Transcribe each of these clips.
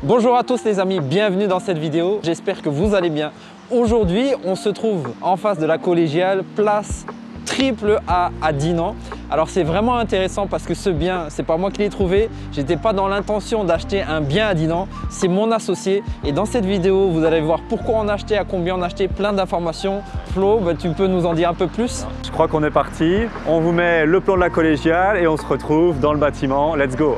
Bonjour à tous les amis, bienvenue dans cette vidéo. J'espère que vous allez bien. Aujourd'hui, on se trouve en face de la collégiale, place Triple A à Dinan. Alors c'est vraiment intéressant parce que ce bien, c'est pas moi qui l'ai trouvé. J'étais pas dans l'intention d'acheter un bien à Dinan, c'est mon associé. Et dans cette vidéo, vous allez voir pourquoi on a acheté, à combien on a acheté, plein d'informations. Flo, tu peux nous en dire un peu plus? Je crois qu'on est parti. On vous met le plan de la collégiale et on se retrouve dans le bâtiment. Let's go!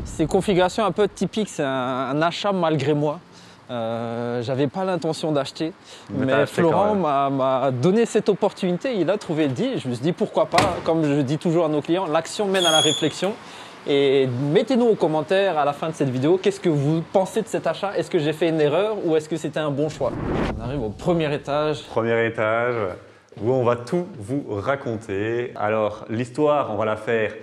C'est une configuration un peu typique, c'est un achat malgré moi. J'avais pas l'intention d'acheter, mais Florent m'a donné cette opportunité, il a trouvé le deal. Je me suis dit pourquoi pas, comme je dis toujours à nos clients, l'action mène à la réflexion. Et mettez-nous aux commentaires à la fin de cette vidéo, qu'est-ce que vous pensez de cet achat? Est-ce que j'ai fait une erreur ou est-ce que c'était un bon choix? On arrive au premier étage. Premier étage où on va tout vous raconter. Alors l'histoire, on va la faire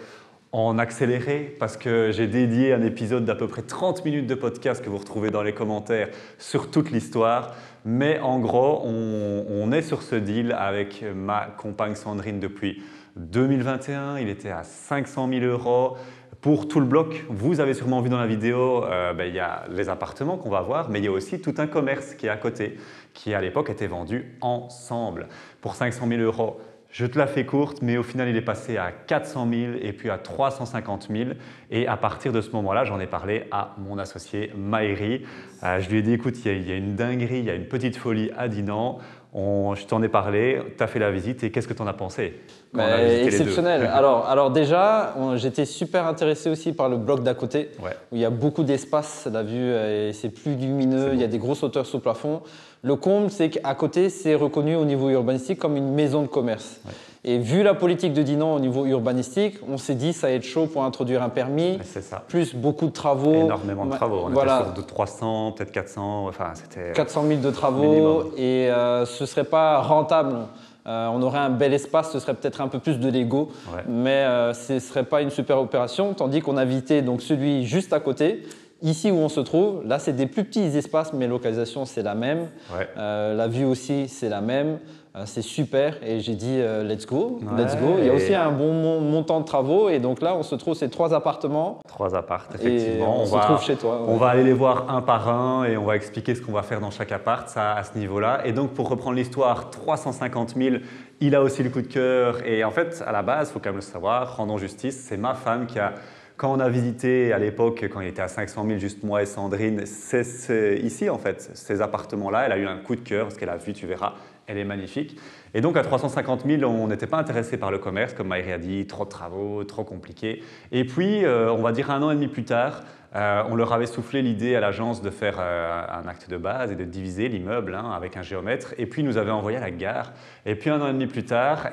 en accéléré parce que j'ai dédié un épisode d'à peu près 30 minutes de podcast que vous retrouvez dans les commentaires sur toute l'histoire. Mais en gros, on est sur ce deal avec ma compagne Sandrine depuis 2021. Il était à 500 000 € pour tout le bloc. Vous avez sûrement vu dans la vidéo, il y a les appartements qu'on va voir, mais il y a aussi tout un commerce qui est à côté, qui à l'époque était vendu ensemble. Pour 500 000 €, je te la fais courte, mais au final, il est passé à 400 000 et puis à 350 000. Et à partir de ce moment-là, j'en ai parlé à mon associé Maëri. Je lui ai dit, écoute, il y a une dinguerie, il y a une petite folie à Dinan. Je t'en ai parlé, tu as fait la visite et qu'est-ce que tu en as pensé? Exceptionnel. Alors déjà, j'étais super intéressé aussi par le bloc d'à côté, où il y a beaucoup d'espace, la vue, c'est plus lumineux, il y a des grosses hauteurs sous plafond. Le comble, c'est qu'à côté, c'est reconnu au niveau urbanistique comme une maison de commerce. Et vu la politique de Dinan au niveau urbanistique, on s'est dit ça va être chaud pour introduire un permis, plus beaucoup de travaux. Énormément de travaux, on était sur de 300, peut-être 400, enfin c'était 400 000 de travaux minimum. Et ce ne serait pas rentable. On aurait un bel espace, ce serait peut-être un peu plus de Lego, mais ce ne serait pas une super opération, tandis qu'on a visité donc celui juste à côté. Ici où on se trouve, là c'est des plus petits espaces, mais localisation c'est la même. La vue aussi c'est la même. C'est super et j'ai dit let's go, let's go. Il y a aussi un bon montant de travaux et donc là on se trouve c'est 3 appartements. 3 apparts, effectivement. Et on se trouve chez toi. On va aller les voir un par un et on va expliquer ce qu'on va faire dans chaque appart, ça à ce niveau-là. Et donc pour reprendre l'histoire, 350 000, il a aussi le coup de cœur. Et en fait, à la base, il faut quand même le savoir, rendons justice, c'est ma femme qui a… Quand on a visité à l'époque, quand il était à 500 000, juste moi et Sandrine, c'est ici en fait, ces appartements-là, elle a eu un coup de cœur parce qu'elle a vu, tu verras, elle est magnifique. Et donc à 350 000, on n'était pas intéressé par le commerce, comme Maëri a dit, trop de travaux, trop compliqué. Et puis, on va dire 1 an et demi plus tard, on leur avait soufflé l'idée à l'agence de faire un acte de base et de diviser l'immeuble avec un géomètre. Et puis, ils nous avaient envoyé à la gare. Et puis, 1 an et demi plus tard,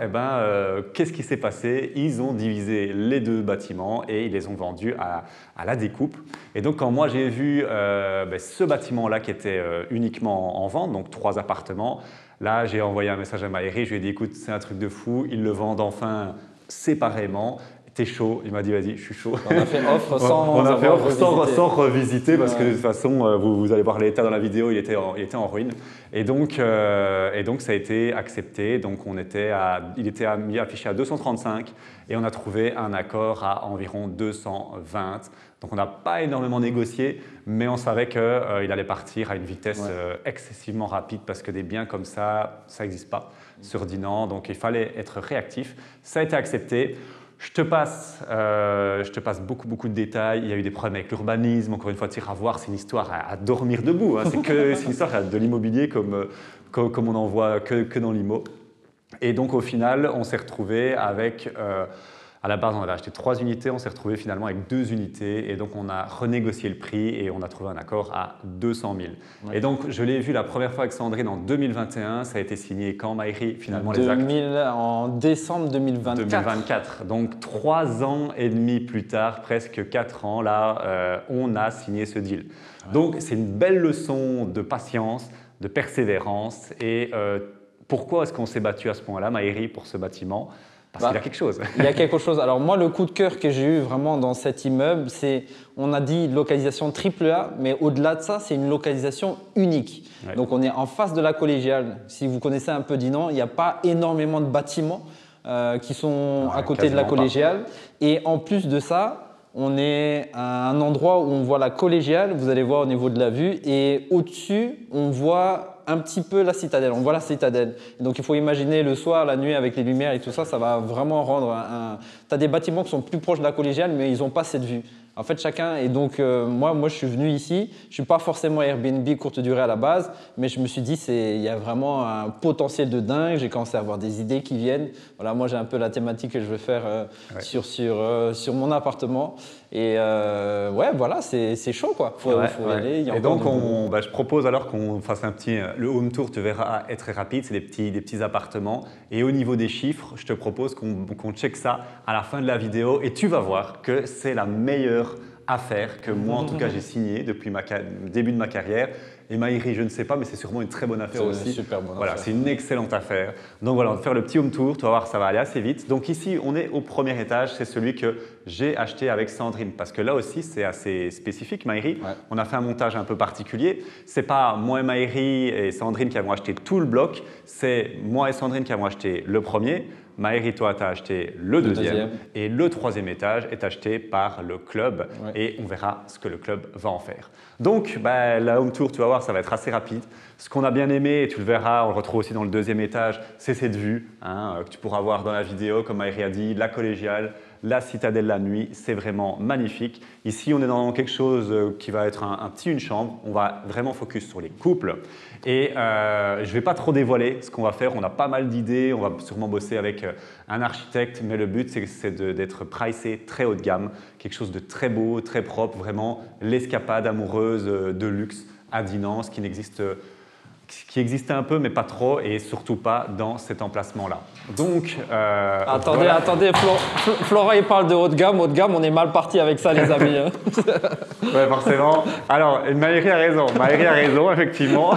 qu'est-ce qui s'est passé? Ils ont divisé les 2 bâtiments et ils les ont vendus à la découpe. Et donc, quand moi, j'ai vu ce bâtiment-là qui était uniquement en vente, donc 3 appartements, là, j'ai envoyé un message à Maëri. Je lui ai dit, écoute, c'est un truc de fou. Ils le vendent enfin séparément. T'es chaud? Il m'a dit vas-y, je suis chaud. On a fait offre sans revisiter parce que de toute façon, vous allez voir l'état dans la vidéo, il était en ruine. Et donc ça a été accepté. Donc il était affiché à 235 et on a trouvé un accord à environ 220. Donc on n'a pas énormément négocié, mais on savait qu'il allait partir à une vitesse excessivement rapide parce que des biens comme ça n'existe pas sur Dinan. Donc il fallait être réactif. Ça a été accepté. Je te passe beaucoup de détails. Il y a eu des problèmes avec l'urbanisme. Encore une fois, tu iras voir, c'est une histoire à dormir debout. C'est une histoire de l'immobilier comme on n'en voit que dans l'IMO. Et donc, au final, on s'est retrouvé avec… à la base, on avait acheté 3 unités, on s'est retrouvé finalement avec 2 unités et donc on a renégocié le prix et on a trouvé un accord à 200 000. Et donc, je l'ai vu la première fois avec Sandrine en 2021, ça a été signé quand, Maëri, finalement les actes en décembre 2024. 2024. Donc, 3 ans et demi plus tard, presque 4 ans, là, on a signé ce deal. Donc, c'est une belle leçon de patience, de persévérance et Pourquoi est-ce qu'on s'est battu à ce point-là, Maëri, pour ce bâtiment? Parce qu'il y a quelque chose. Il y a quelque chose. Alors moi, le coup de cœur que j'ai eu vraiment dans cet immeuble, c'est, on a dit localisation AAA, mais au-delà de ça, c'est une localisation unique. Ouais. Donc on est en face de la collégiale. Si vous connaissez un peu Dinan, il n'y a pas énormément de bâtiments qui sont à côté de la collégiale. Pas. Et en plus de ça, on est à un endroit où on voit la collégiale, vous allez voir au niveau de la vue, et au-dessus, on voit un petit peu la citadelle, on voit la citadelle. Donc il faut imaginer le soir, la nuit avec les lumières et tout ça, ça va vraiment rendre Tu as des bâtiments qui sont plus proches de la collégiale, mais ils n'ont pas cette vue. En fait, chacun, et donc moi je suis venu ici, je ne suis pas forcément Airbnb courte durée à la base, mais je me suis dit il y a vraiment un potentiel de dingue, j'ai commencé à avoir des idées qui viennent. Voilà, moi j'ai un peu la thématique que je veux faire sur mon appartement. Et ouais, voilà, c'est chaud quoi. Faut y aller. Et donc je propose alors qu'on fasse un petit… Le home tour, tu verras, est très rapide, c'est des petits appartements. Et au niveau des chiffres, je te propose qu'on check ça à la fin de la vidéo et tu vas voir que c'est la meilleure affaire que moi en tout cas j'ai signée depuis le début de ma carrière. Et Maëri, je ne sais pas, mais c'est sûrement une très bonne affaire aussi. C'est une super bonne voilà, affaire. C'est une excellente affaire. Donc voilà, on va faire le petit home tour, tu vas voir, ça va aller assez vite. Donc ici, on est au premier étage, c'est celui que j'ai acheté avec Sandrine. Parce que là aussi, c'est assez spécifique, Maëri. Ouais. On a fait un montage un peu particulier. Ce n'est pas moi et Maëri et Sandrine qui avons acheté tout le bloc, c'est moi et Sandrine qui avons acheté le premier. Maëri, toi, tu as acheté le deuxième. Et le troisième étage est acheté par le club. Ouais. Et on verra ce que le club va en faire. Donc, la home tour, tu vas voir, ça va être assez rapide. Ce qu'on a bien aimé, et tu le verras, on le retrouve aussi dans le deuxième étage, c'est cette vue que tu pourras voir dans la vidéo, comme Maëri a dit, la collégiale, la citadelle la nuit, c'est vraiment magnifique. Ici, on est dans quelque chose qui va être une chambre. On va vraiment focus sur les couples. Et je ne vais pas trop dévoiler ce qu'on va faire. On a pas mal d'idées. On va sûrement bosser avec un architecte. Mais le but, c'est d'être pricé très haut de gamme. Quelque chose de très beau, très propre. Vraiment l'escapade amoureuse de luxe à Dinan, qui existait un peu, mais pas trop, et surtout pas dans cet emplacement-là. Donc, attendez, Florent, il parle de haut de gamme. Haut de gamme, on est mal parti avec ça, les amis. Hein. Ouais, forcément. Alors, Maëri a raison, effectivement.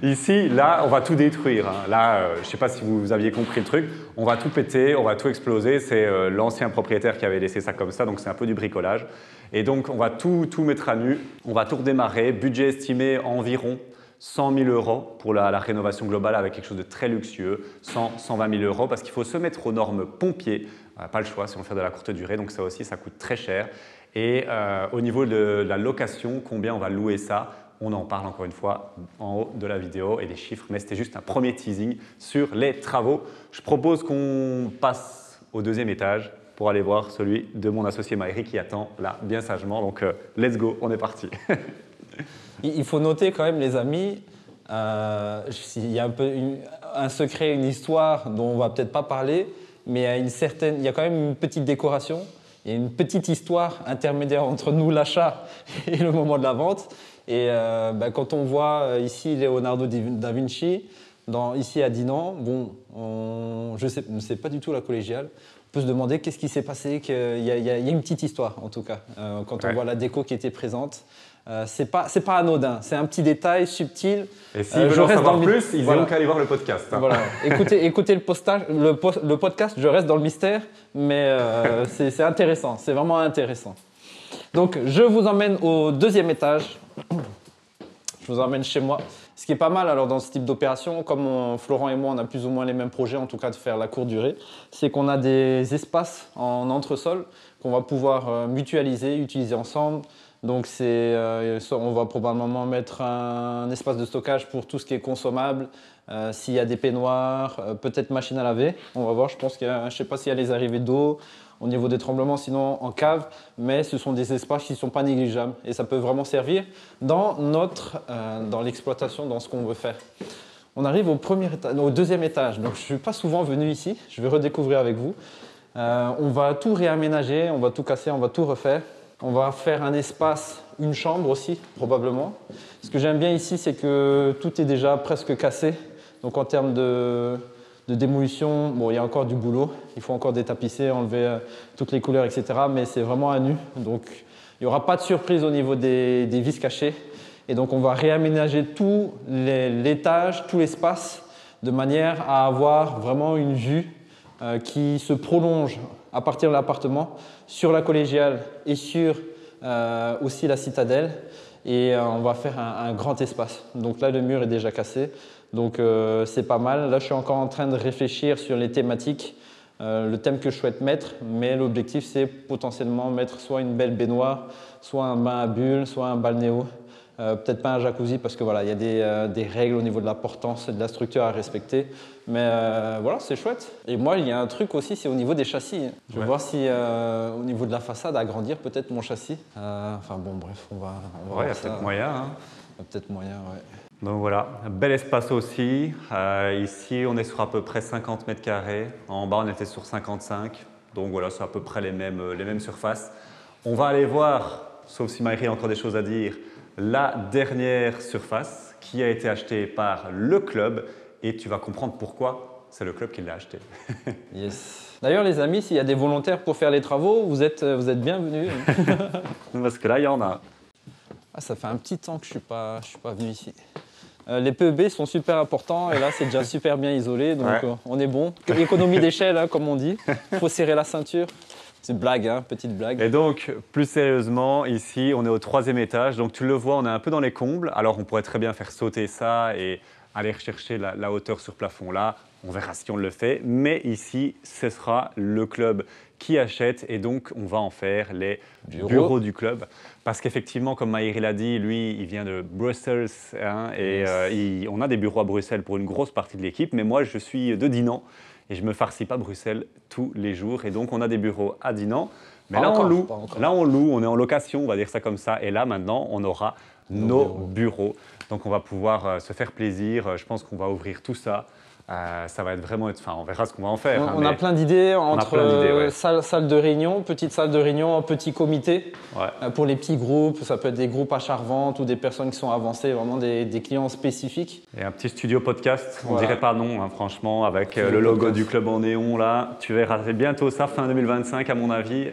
Ici, là, on va tout détruire. Hein. Là, je ne sais pas si vous aviez compris le truc. On va tout péter, on va tout exploser. C'est l'ancien propriétaire qui avait laissé ça comme ça, donc c'est un peu du bricolage. Et donc, on va tout mettre à nu. On va tout redémarrer. Budget estimé environ 100 000 € pour la rénovation globale avec quelque chose de très luxueux, 120 000 € parce qu'il faut se mettre aux normes pompiers. Pas le choix si on fait de la courte durée, donc ça aussi, ça coûte très cher. Et au niveau de la location, combien on va louer ça? On en parle encore une fois en haut de la vidéo et des chiffres, mais c'était juste un premier teasing sur les travaux. Je propose qu'on passe au deuxième étage pour aller voir celui de mon associé Maëri qui attend là bien sagement. Donc, let's go, on est parti. Il faut noter quand même, les amis, il y a un peu un secret, une histoire dont on ne va peut-être pas parler, mais il y a quand même une petite décoration, il y a une petite histoire intermédiaire entre nous, l'achat, et le moment de la vente. Et quand on voit ici Leonardo da Vinci, ici à Dinan, je ne sais pas du tout la collégiale. On peut se demander qu'est-ce qui s'est passé, qu'il y a une petite histoire en tout cas, quand on voit la déco qui était présente. C'est pas anodin, c'est un petit détail subtil. Et s'ils veulent en savoir plus, ils n'ont qu'à aller voir le podcast. Hein. Voilà. Écoutez le podcast, je reste dans le mystère, mais c'est intéressant, c'est vraiment intéressant. Donc, je vous emmène au deuxième étage. Je vous emmène chez moi. Ce qui est pas mal alors dans ce type d'opération, comme Florent et moi, on a plus ou moins les mêmes projets, en tout cas de faire la courte durée, c'est qu'on a des espaces en entresol qu'on va pouvoir mutualiser, utiliser ensemble. Donc, on va probablement mettre un espace de stockage pour tout ce qui est consommable. S'il y a des peignoirs, peut-être machine à laver. On va voir, je ne sais pas s'il y a les arrivées d'eau au niveau des tremblements, sinon en cave. Mais ce sont des espaces qui ne sont pas négligeables. Et ça peut vraiment servir dans l'exploitation, dans ce qu'on veut faire. On arrive au deuxième étage. Donc, je ne suis pas souvent venu ici. Je vais redécouvrir avec vous. On va tout réaménager, on va tout casser, on va tout refaire. On va faire un espace, une chambre aussi, probablement. Ce que j'aime bien ici, c'est que tout est déjà presque cassé. Donc en termes de démolition, il y a encore du boulot. Il faut encore détapisser, enlever toutes les couleurs, etc. Mais c'est vraiment à nu. Donc il n'y aura pas de surprise au niveau des vis cachées. Et donc on va réaménager tout l'étage, tout l'espace de manière à avoir vraiment une vue qui se prolonge à partir de l'appartement sur la collégiale et sur aussi la citadelle. Et on va faire un grand espace. Donc là, le mur est déjà cassé. Donc c'est pas mal. Là, je suis encore en train de réfléchir sur les thématiques, le thème que je souhaite mettre. Mais l'objectif, c'est potentiellement mettre soit une belle baignoire, soit un bain à bulles, soit un balnéo. Peut-être pas un jacuzzi parce que voilà, il y a des règles au niveau de la portance et de la structure à respecter. Mais voilà, c'est chouette. Et moi, il y a un truc aussi, c'est au niveau des châssis. Je vais voir si au niveau de la façade, agrandir peut-être mon châssis. Enfin bon, bref, on va il y a peut-être moyen. Hein. Il y a peut-être moyen, ouais. Donc voilà, un bel espace aussi. Ici, on est sur à peu près 50 mètres carrés. En bas, on était sur 55. Donc voilà, c'est à peu près les mêmes surfaces. On va aller voir, sauf si Maïri a encore des choses à dire, la dernière surface qui a été achetée par le club et tu vas comprendre pourquoi c'est le club qui l'a achetée. Yes. D'ailleurs les amis, s'il y a des volontaires pour faire les travaux, vous êtes bienvenus. Parce que là, il y en a. Ah, ça fait un petit temps que je suis pas venu ici. Les PEB sont super importants et là c'est déjà super bien isolé, donc on est bon. Économie d'échelle, hein, comme on dit. Il faut serrer la ceinture. C'est une blague, hein, petite blague. Et donc, plus sérieusement, ici, on est au 3e étage. Donc, tu le vois, on est un peu dans les combles. Alors, on pourrait très bien faire sauter ça et aller rechercher la hauteur sur plafond là. On verra si on le fait. Mais ici, ce sera le club qui achète et donc, on va en faire les bureaux du club. Parce qu'effectivement, comme Maïri l'a dit, lui, il vient de Bruxelles. Hein, et on a des bureaux à Bruxelles pour une grosse partie de l'équipe. Mais moi, je suis de Dinan. Et je ne me farcis pas Bruxelles tous les jours. Et donc, on a des bureaux à Dinan. Mais là, on loue. Là, on loue. On est en location, on va dire ça comme ça. Et là, maintenant, on aura nos bureaux. Donc, on va pouvoir se faire plaisir. Je pense qu'on va ouvrir tout ça. Ça va être vraiment… Enfin, on verra ce qu'on va en faire. On a plein d'idées entre salle de réunion, petite salle de réunion, petit comité. Pour les petits groupes, ça peut être des groupes achat-revente ou des personnes qui sont avancées, vraiment des clients spécifiques. Et un petit studio podcast, on ne dirait pas non, hein, franchement, avec le logo du club en néon là. Tu verras bientôt ça, fin 2025 à mon avis.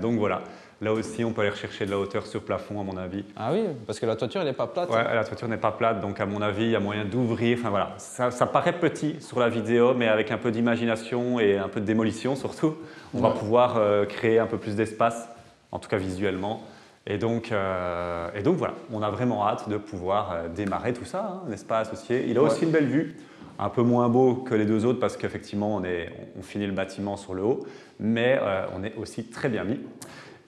Donc voilà. Là aussi, on peut aller rechercher de la hauteur sur plafond, à mon avis. Ah oui, parce que la toiture, elle n'est pas plate. Ouais, la toiture n'est pas plate, donc à mon avis, il y a moyen d'ouvrir. Enfin voilà, ça paraît petit sur la vidéo, mais avec un peu d'imagination et un peu de démolition surtout, on va pouvoir créer un peu plus d'espace, en tout cas visuellement. Et donc voilà, on a vraiment hâte de pouvoir démarrer tout ça, hein, n'est-ce pas, associé? Il a aussi une belle vue. Un peu moins beau que les deux autres parce qu'effectivement, on finit le bâtiment sur le haut, mais on est aussi très bien mis.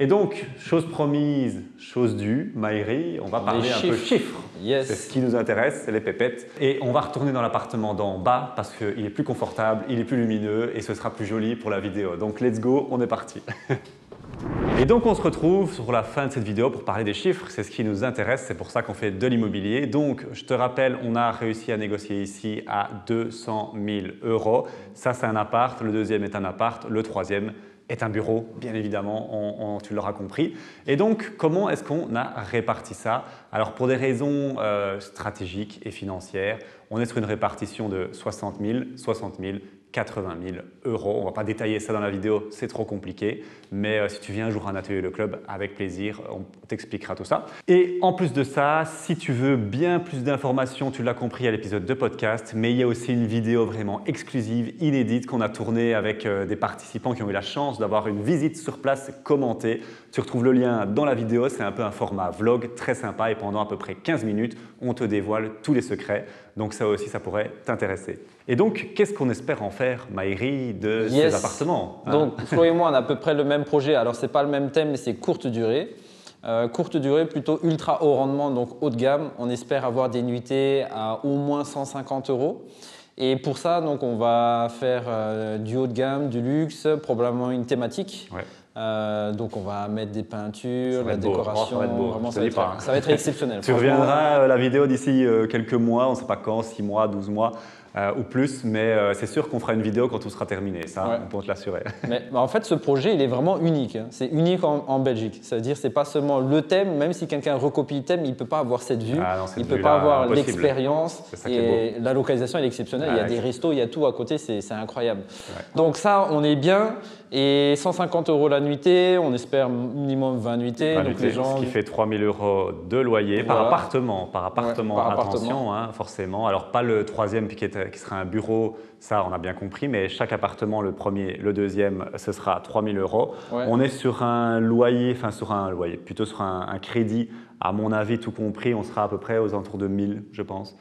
Et donc, chose promise, chose due, Maïri, on va parler un peu chiffres. Yes. C'est ce qui nous intéresse, c'est les pépettes. Et on va retourner dans l'appartement d'en bas parce qu'il est plus confortable, il est plus lumineux et ce sera plus joli pour la vidéo. Donc, let's go, on est parti. Et donc, on se retrouve sur la fin de cette vidéo pour parler des chiffres. C'est ce qui nous intéresse, c'est pour ça qu'on fait de l'immobilier. Donc, je te rappelle, on a réussi à négocier ici à 200 000 €. Ça, c'est un appart. Le deuxième est un appart. Le troisième est un bureau, bien évidemment, tu l'auras compris. Et donc, comment est-ce qu'on a réparti ça? Alors, pour des raisons stratégiques et financières, on est sur une répartition de 60 000, 60 000, 80 000 €. On ne va pas détailler ça dans la vidéo, c'est trop compliqué. Mais si tu viens un jour à un atelier Le Club, avec plaisir, on t'expliquera tout ça. Et en plus de ça, si tu veux bien plus d'informations, tu l'as compris à l'épisode de podcast, mais il y a aussi une vidéo vraiment exclusive, inédite, qu'on a tournée avec des participants qui ont eu la chance d'avoir une visite sur place commentée. Tu retrouves le lien dans la vidéo, c'est un peu un format vlog très sympa et pendant à peu près 15 minutes, on te dévoile tous les secrets. Donc ça aussi, ça pourrait t'intéresser. Et donc, qu'est-ce qu'on espère en faire, Maïri, de ces appartements, hein? Donc, Flo et moi, on a à peu près le même projet. Alors, ce n'est pas le même thème, mais c'est courte durée. Courte durée, plutôt ultra haut rendement, donc haut de gamme. On espère avoir des nuitées à au moins 150 €. Et pour ça, donc, on va faire du haut de gamme, du luxe, probablement une thématique. Donc on va mettre des peintures, la décoration, vraiment, ça va être exceptionnel. Tu reviendras la vidéo d'ici quelques mois, on ne sait pas quand, 6 mois, 12 mois ou plus, mais c'est sûr qu'on fera une vidéo quand tout sera terminé, ça on peut te l'assurer. Mais en fait ce projet il est vraiment unique, hein. C'est unique en Belgique, c'est-à-dire c'est pas seulement le thème, même si quelqu'un recopie le thème, il ne peut pas avoir cette vue, il ne peut pas avoir l'expérience et la localisation elle est exceptionnelle, il y a des restos, il y a tout à côté, c'est incroyable. Donc ça on est bien. Et 150 € la nuitée, on espère minimum 20 nuitées. Donc les gens... Ce qui fait 3 000 € de loyer par appartement. Attention, hein, forcément. Alors pas le troisième qui est sera un bureau, ça on a bien compris, mais chaque appartement, le premier, le deuxième, ce sera 3 000 €. Ouais. On est sur un loyer, plutôt sur un crédit, à mon avis tout compris, on sera à peu près aux alentours de 1 000, je pense.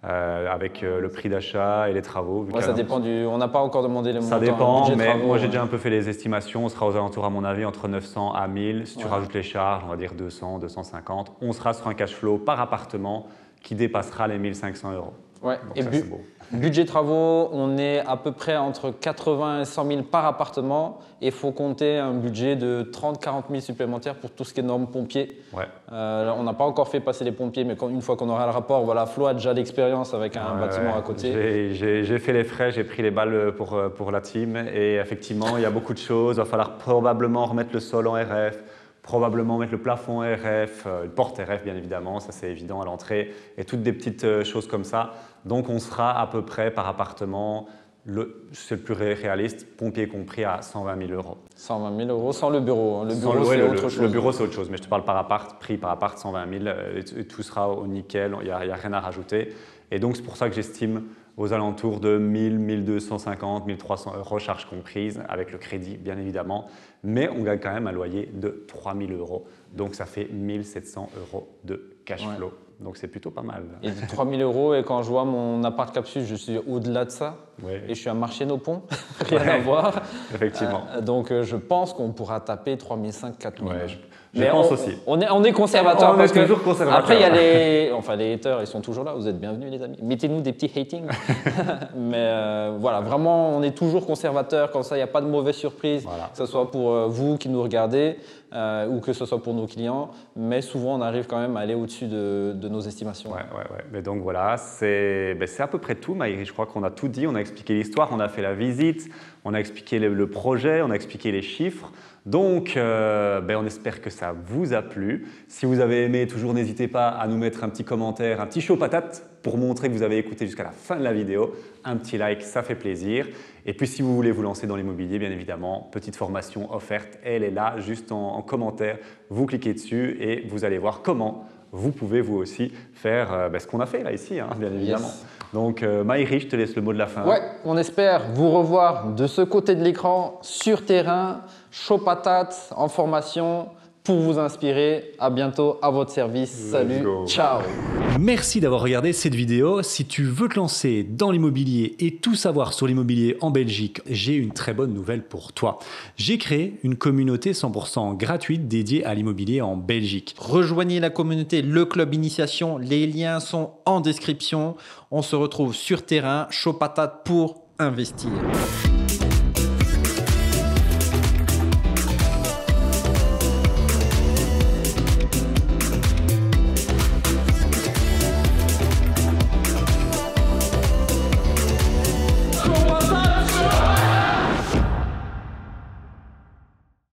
Avec le prix d'achat et les travaux. Ça dépend on n'a pas encore demandé les montants. Ça dépend, budget mais travaux, moi j'ai déjà un peu fait les estimations. On sera aux alentours, à mon avis, entre 900 à 1000. Si tu rajoutes les charges, on va dire 200, 250. On sera sur un cash flow par appartement qui dépassera les 1 500 €. Ouais. Donc Et ça, c'est beau. budget travaux, on est à peu près entre 80 et 100 000 par appartement. Et il faut compter un budget de 30-40 000 supplémentaires pour tout ce qui est normes pompiers. Ouais. On n'a pas encore fait passer les pompiers, mais une fois qu'on aura le rapport, voilà, Flo a déjà l'expérience avec un bâtiment à côté. J'ai fait les frais, j'ai pris les balles pour la team. Et effectivement, il y a beaucoup de choses. Il va falloir probablement remettre le sol en RF. Probablement mettre le plafond RF, une porte RF bien évidemment, ça c'est évident à l'entrée, et toutes des petites choses comme ça. Donc on sera à peu près par appartement, c'est le plus réaliste, pompier compris, à 120 000 €. 120 000 € sans le bureau. Le bureau c'est autre chose. Le bureau c'est autre chose, mais je te parle par appart, prix par appart 120 000 et tout sera au nickel, il n'y a rien à rajouter. Et donc c'est pour ça que j'estime aux alentours de 1000, 1250, 1300 € charges comprises, avec le crédit bien évidemment. Mais on gagne quand même un loyer de 3 000 €. Donc ça fait 1 700 € de cash flow. Donc c'est plutôt pas mal. Et 3 000 €, et quand je vois mon appart capsule, je suis au-delà de ça. Ouais. Et je suis à Marché-nos-Ponts, rien à voir. Effectivement. Donc je pense qu'on pourra taper 3 500, 4 000. Ouais, je pense aussi. On est conservateur. On est toujours conservateur. Après, il y a les haters, ils sont toujours là. Vous êtes bienvenus, les amis. Mettez-nous des petits hatings. Mais voilà, vraiment, on est toujours conservateur. Comme ça, il n'y a pas de mauvaise surprise. Voilà. Que ce soit pour vous qui nous regardez ou que ce soit pour nos clients. Mais souvent, on arrive quand même à aller au-dessus de nos estimations. Ouais. Mais donc voilà, c'est à peu près tout, Maïri. Je crois qu'on a tout dit. On a expliqué l'histoire, on a fait la visite, on a expliqué le projet, on a expliqué les chiffres. Donc, on espère que ça vous a plu. Si vous avez aimé, toujours n'hésitez pas à nous mettre un petit commentaire, un petit chaud patate pour montrer que vous avez écouté jusqu'à la fin de la vidéo. Un petit like, ça fait plaisir. Et puis, si vous voulez vous lancer dans l'immobilier, bien évidemment, petite formation offerte, elle est là, juste en commentaire. Vous cliquez dessus et vous allez voir comment vous pouvez vous aussi faire ce qu'on a fait là ici, hein, bien évidemment. Yes. Donc, Maïri, je te laisse le mot de la fin. Ouais, on espère vous revoir de ce côté de l'écran, sur terrain, chaud patate, en formation, pour vous inspirer. À bientôt, à votre service. Salut, ciao. Merci d'avoir regardé cette vidéo. Si tu veux te lancer dans l'immobilier et tout savoir sur l'immobilier en Belgique, j'ai une très bonne nouvelle pour toi. J'ai créé une communauté 100% gratuite dédiée à l'immobilier en Belgique. Rejoignez la communauté Le Club Initiation. Les liens sont en description. On se retrouve sur terrain, chaud patate pour investir.